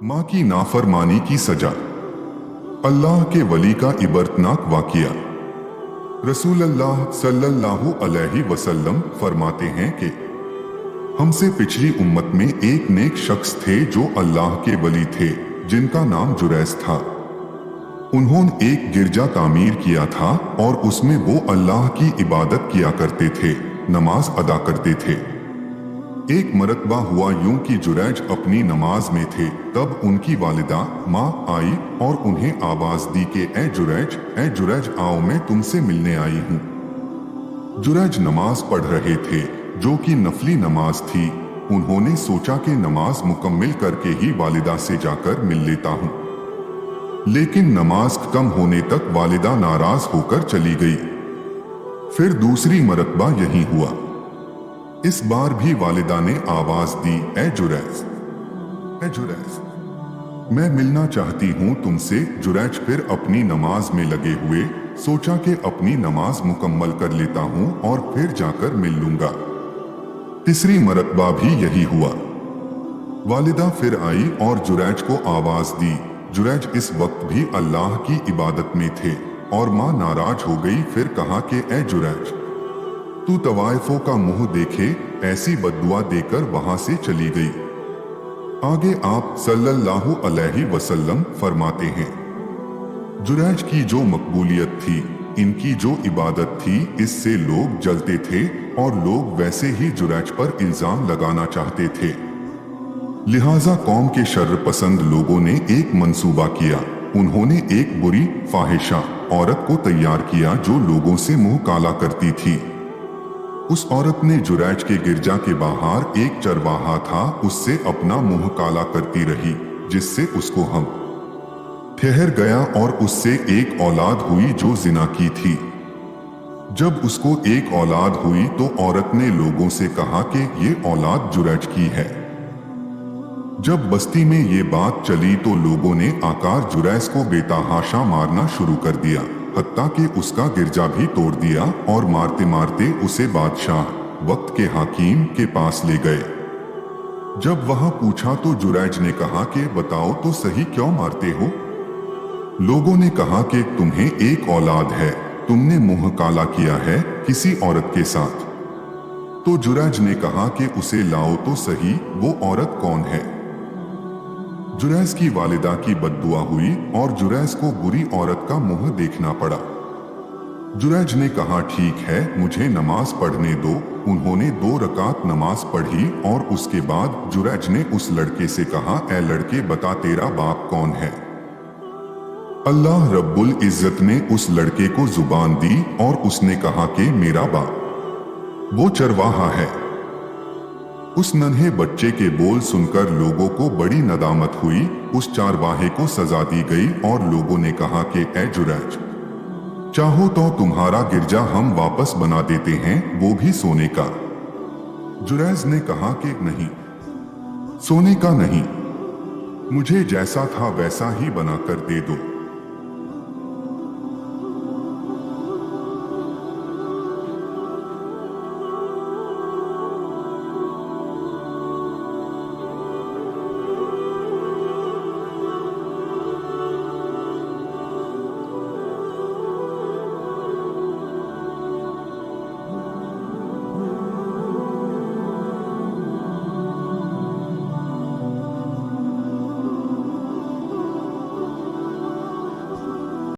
माँ की नाफरमानी की सजा। अल्लाह के वली का इबरतनाक वाकिया। रसूलुल्लाह सल्लल्लाहु अलैहि वसल्लम फरमाते हैं कि हमसे पिछली उम्मत में एक नेक शख्स थे जो अल्लाह के वली थे, जिनका नाम जुरैस था। उन्होंने एक गिरजा तामीर किया था और उसमें वो अल्लाह की इबादत किया करते थे, नमाज अदा करते थे। एक मरतबा हुआ यूं कि जुरैज अपनी नमाज में थे, तब उनकी वालिदा माँ आई और उन्हें आवाज दी कि ए जुरैज आओ, मैं तुमसे मिलने आई हूँ। जुरैज नमाज पढ़ रहे थे, जो कि नफली नमाज थी। उन्होंने सोचा कि नमाज मुकम्मिल करके ही वालिदा से जाकर मिल लेता हूँ, लेकिन नमाज कम होने तक वालिदा नाराज होकर चली गई। फिर दूसरी मरतबा यही हुआ। इस बार भी वालिदा ने आवाज दी, ए जुरैज मैं मिलना चाहती हूं तुमसे। जुरैज फिर अपनी नमाज में लगे हुए, सोचा कि अपनी नमाज मुकम्मल कर लेता हूं और फिर जाकर मिल लूंगा। तीसरी मरतबा भी यही हुआ। वालिदा फिर आई और जुरैज को आवाज दी। जुरैज इस वक्त भी अल्लाह की इबादत में थे और माँ नाराज हो गई। फिर कहा कि ए जुरैज, तू तवाइफों का मुंह देखे, ऐसी बद्दुआ देकर वहां से चली गई। आगे आप सल्लल्लाहु अलैहि वसल्लम फरमाते हैं, जुरैज की जो मकबूलियत थी, इनकी जो इबादत थी, इससे लोग जलते थे और लोग वैसे ही जुरैज पर इल्जाम लगाना चाहते थे। लिहाजा कौम के शर्र पसंद लोगों ने एक मंसूबा किया। उन्होंने एक बुरी फाहिशा औरत को तैयार किया जो लोगों से मुंह काला करती थी। उस औरत ने जुरैज के गिरजा के बाहर एक चरवाहा था, उससे अपना मुंह काला करती रही, जिससे उसको हम ठहर गया और उससे एक औलाद हुई जो जिना की थी। जब उसको एक औलाद हुई तो औरत ने लोगों से कहा कि ये औलाद जुरैज की है। जब बस्ती में ये बात चली तो लोगों ने आकर जुरैज को बेतहाशा मारना शुरू कर दिया, हत्ता कि उसका गिरजा भी तोड़ दिया और मारते मारते उसे बादशाह वक्त के हाकिम के पास ले गए। जब वहां पूछा तो जुरैज ने कहा कि बताओ तो सही, क्यों मारते हो? लोगों ने कहा कि तुम्हें एक औलाद है, तुमने मुंह काला किया है किसी औरत के साथ। तो जुरैज ने कहा कि उसे लाओ तो सही, वो औरत कौन है? जुरैज की वालिदा की बद्दुआ हुई और जुरैज को बुरी औरत का मुंह देखना पड़ा। जुरैज ने कहा, ठीक है, मुझे नमाज पढ़ने दो। उन्होंने 2 रकात नमाज पढ़ी और उसके बाद जुरैज ने उस लड़के से कहा, ए लड़के, बता तेरा बाप कौन है? अल्लाह रब्बुल इज्जत ने उस लड़के को जुबान दी और उसने कहा कि मेरा बाप वो चरवाहा है। उस नन्हे बच्चे के बोल सुनकर लोगों को बड़ी नदामत हुई। उस चरवाहे को सजा दी गई और लोगों ने कहा कि ए जुरैज, चाहो तो तुम्हारा गिरजा हम वापस बना देते हैं, वो भी सोने का। जुरैज ने कहा कि नहीं, सोने का नहीं, मुझे जैसा था वैसा ही बना कर दे दो।